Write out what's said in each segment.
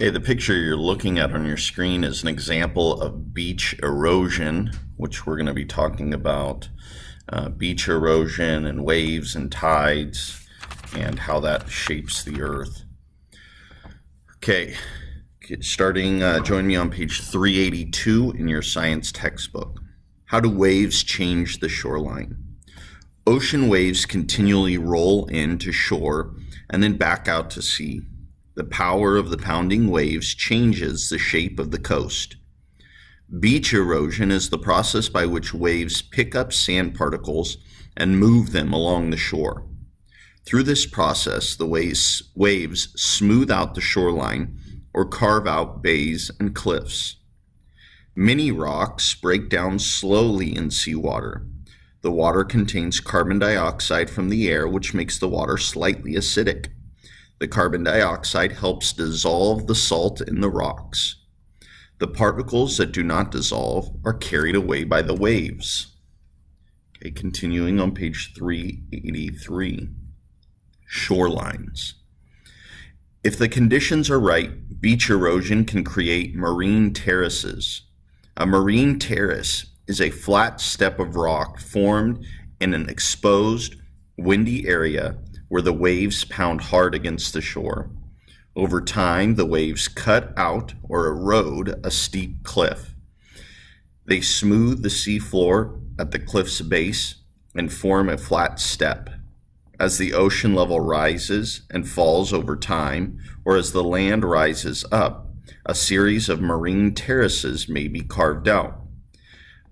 Okay, the picture you're looking at on your screen is an example of beach erosion, which we're going to be talking about beach erosion and waves and tides and how that shapes the earth. Okay, join me on page 382 in your science textbook. How do waves change the shoreline? Ocean waves continually roll in to shore and then back out to sea. The power of the pounding waves changes the shape of the coast. Beach erosion is the process by which waves pick up sand particles and move them along the shore. Through this process, the waves smooth out the shoreline or carve out bays and cliffs. Many rocks break down slowly in seawater. The water contains carbon dioxide from the air, which makes the water slightly acidic. The carbon dioxide helps dissolve the salt in the rocks. The particles that do not dissolve are carried away by the waves. Okay, continuing on page 383. Shorelines. If the conditions are right, beach erosion can create marine terraces. A marine terrace is a flat step of rock formed in an exposed, windy area where the waves pound hard against the shore. Over time, the waves cut out or erode a steep cliff. They smooth the seafloor at the cliff's base and form a flat step. As the ocean level rises and falls over time, or as the land rises up, a series of marine terraces may be carved out.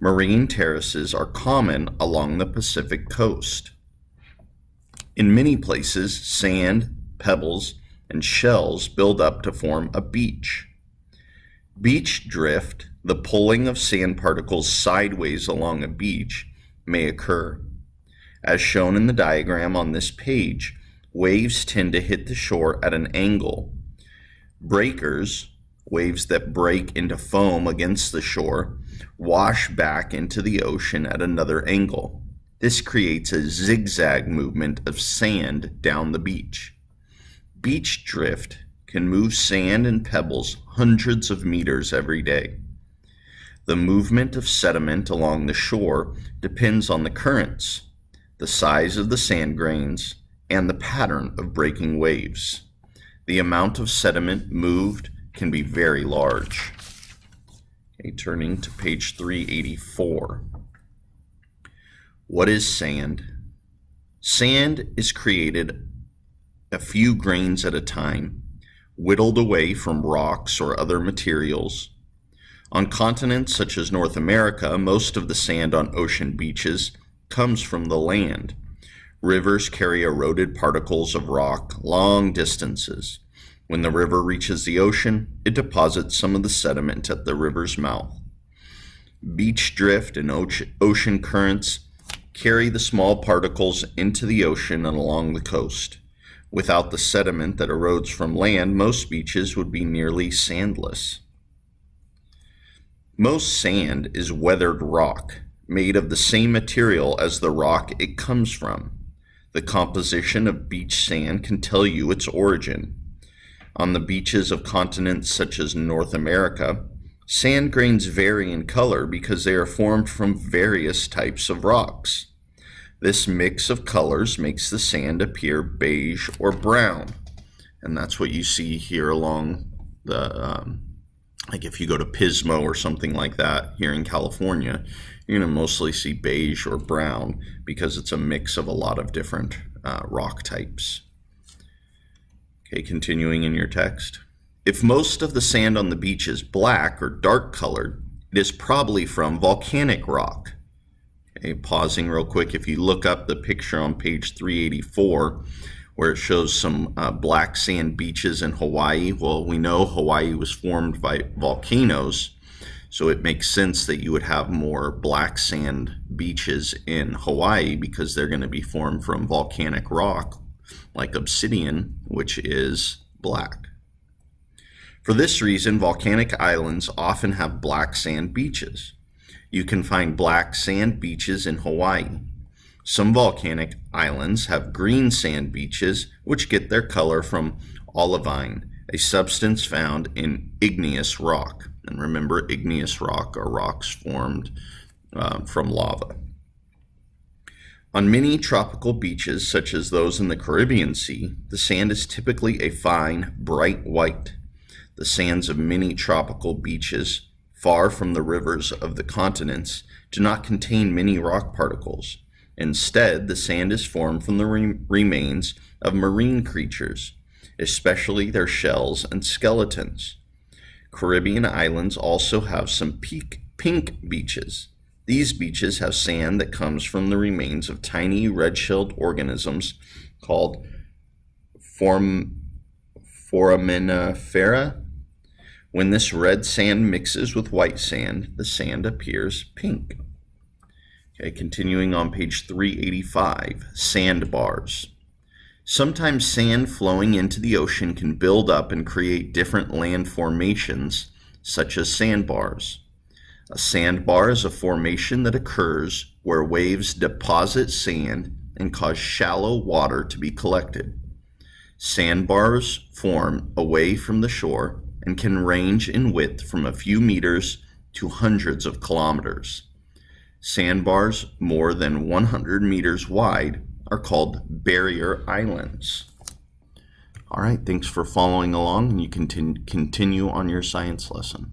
Marine terraces are common along the Pacific coast. In many places, sand, pebbles, and shells build up to form a beach. Beach drift, the pulling of sand particles sideways along a beach, may occur. As shown in the diagram on this page, waves tend to hit the shore at an angle. Breakers, waves that break into foam against the shore, wash back into the ocean at another angle. This creates a zigzag movement of sand down the beach. Beach drift can move sand and pebbles hundreds of meters every day. The movement of sediment along the shore depends on the currents, the size of the sand grains, and the pattern of breaking waves. The amount of sediment moved can be very large. Okay, turning to page 384. What is sand? Sand is created a few grains at a time, whittled away from rocks or other materials. On continents such as North America, most of the sand on ocean beaches comes from the land. Rivers carry eroded particles of rock long distances. When the river reaches the ocean, it deposits some of the sediment at the river's mouth. Beach drift and ocean currents carry the small particles into the ocean and along the coast. Without the sediment that erodes from land, most beaches would be nearly sandless. Most sand is weathered rock, made of the same material as the rock it comes from. The composition of beach sand can tell you its origin. On the beaches of continents such as North America, sand grains vary in color because they are formed from various types of rocks. This mix of colors makes the sand appear beige or brown. And that's what you see here along the, like if you go to Pismo or something like that here in California, you're going to mostly see beige or brown because it's a mix of a lot of different rock types. Okay, continuing in your text. If most of the sand on the beach is black or dark colored, it is probably from volcanic rock. Okay, pausing real quick, if you look up the picture on page 384, where it shows some black sand beaches in Hawaii, well, we know Hawaii was formed by volcanoes, so it makes sense that you would have more black sand beaches in Hawaii because they're going to be formed from volcanic rock, like obsidian, which is black. For this reason, volcanic islands often have black sand beaches. You can find black sand beaches in Hawaii. Some volcanic islands have green sand beaches, which get their color from olivine, a substance found in igneous rock. And remember, igneous rock are rocks formed from lava. On many tropical beaches, such as those in the Caribbean Sea, the sand is typically a fine, bright white. The sands of many tropical beaches, far from the rivers of the continents, do not contain many rock particles. Instead, the sand is formed from the remains of marine creatures, especially their shells and skeletons. Caribbean islands also have some pink beaches. These beaches have sand that comes from the remains of tiny red-shelled organisms called foraminifera. When this red sand mixes with white sand, the sand appears pink. Okay, continuing on page 385, sandbars. Sometimes sand flowing into the ocean can build up and create different land formations, such as sandbars. A sandbar is a formation that occurs where waves deposit sand and cause shallow water to be collected. Sandbars form away from the shore and can range in width from a few meters to hundreds of kilometers. Sandbars more than 100 meters wide are called barrier islands. All right, thanks for following along, and you can continue on your science lesson.